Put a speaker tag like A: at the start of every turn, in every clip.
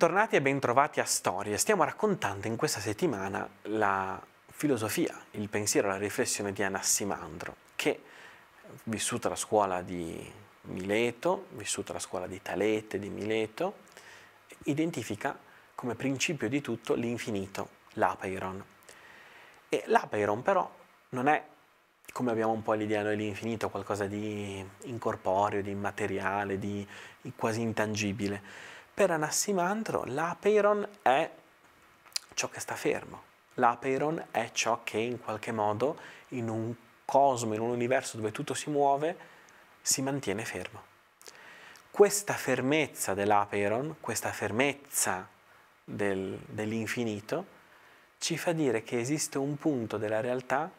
A: Bentornati e bentrovati a Storie. Stiamo raccontando in questa settimana la filosofia, il pensiero, la riflessione di Anassimandro, che, vissuta la scuola di Mileto, vissuta la scuola di Talete, di Mileto, identifica come principio di tutto l'infinito, l'apeiron. E l'apeiron però non è, come abbiamo un po' l'idea noi dell'infinito, qualcosa di incorporeo, di immateriale, di quasi intangibile. Per Anassimandro l'apeiron è ciò che sta fermo, l'apeiron è ciò che in qualche modo in un cosmo, in un universo dove tutto si muove, si mantiene fermo. Questa fermezza dell'apeiron, questa fermezza dell'infinito, ci fa dire che esiste un punto della realtà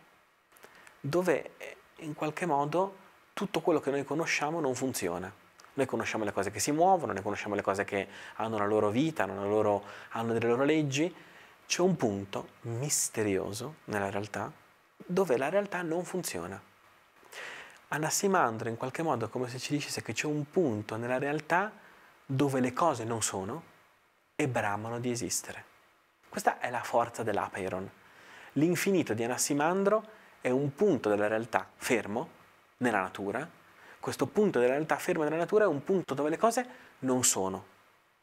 A: dove in qualche modo tutto quello che noi conosciamo non funziona. Noi conosciamo le cose che si muovono, noi conosciamo le cose che hanno la loro vita, hanno delle loro leggi. C'è un punto misterioso nella realtà dove la realtà non funziona. Anassimandro in qualche modo è come se ci dicesse che c'è un punto nella realtà dove le cose non sono e bramano di esistere. Questa è la forza dell'apeiron. L'infinito di Anassimandro è un punto della realtà fermo nella natura. Questo punto della realtà ferma nella natura è un punto dove le cose non sono,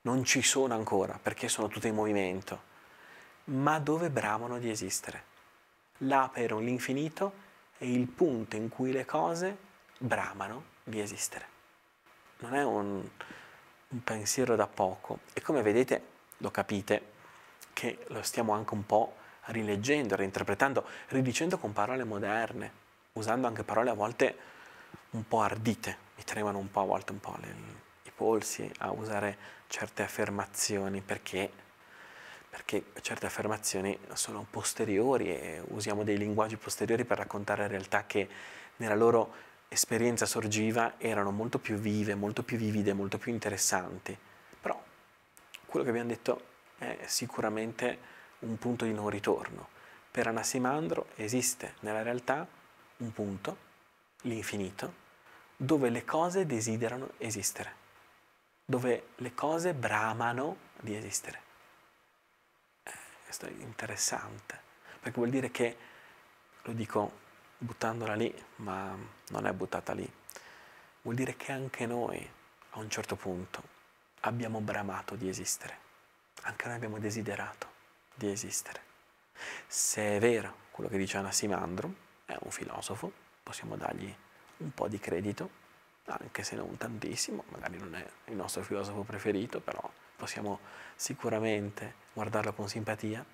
A: non ci sono ancora perché sono tutte in movimento, ma dove bramano di esistere. L'apeiron, l'infinito, è il punto in cui le cose bramano di esistere. Non è un pensiero da poco e come vedete, lo capite, che lo stiamo anche un po' rileggendo, reinterpretando, ridicendo con parole moderne, usando anche parole a volte un po' ardite, mi tremano un po' a volte i polsi a usare certe affermazioni perché certe affermazioni sono posteriori e usiamo dei linguaggi posteriori per raccontare realtà che nella loro esperienza sorgiva erano molto più vive, molto più vivide, molto più interessanti. Però quello che abbiamo detto è sicuramente un punto di non ritorno. Per Anassimandro esiste nella realtà un punto, l'infinito, dove le cose desiderano esistere, dove le cose bramano di esistere. Questo è interessante, perché vuol dire che, lo dico buttandola lì, ma non è buttata lì, vuol dire che anche noi, a un certo punto, abbiamo bramato di esistere, anche noi abbiamo desiderato di esistere. Se è vero quello che dice Anassimandro, è un filosofo, possiamo dargli un po' di credito, anche se non tantissimo, magari non è il nostro filosofo preferito, però possiamo sicuramente guardarlo con simpatia.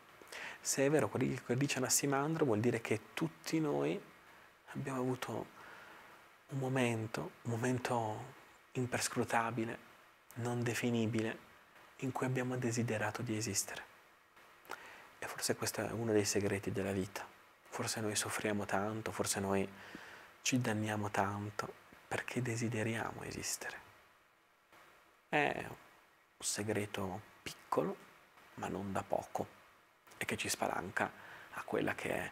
A: Se è vero quello che dice Anassimandro, vuol dire che tutti noi abbiamo avuto un momento imperscrutabile, non definibile, in cui abbiamo desiderato di esistere. E forse questo è uno dei segreti della vita. Forse noi soffriamo tanto, forse noi ci danniamo tanto perché desideriamo esistere. È un segreto piccolo, ma non da poco, e che ci spalanca a quella che è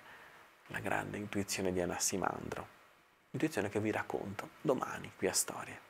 A: la grande intuizione di Anassimandro. Intuizione che vi racconto domani qui a Storie.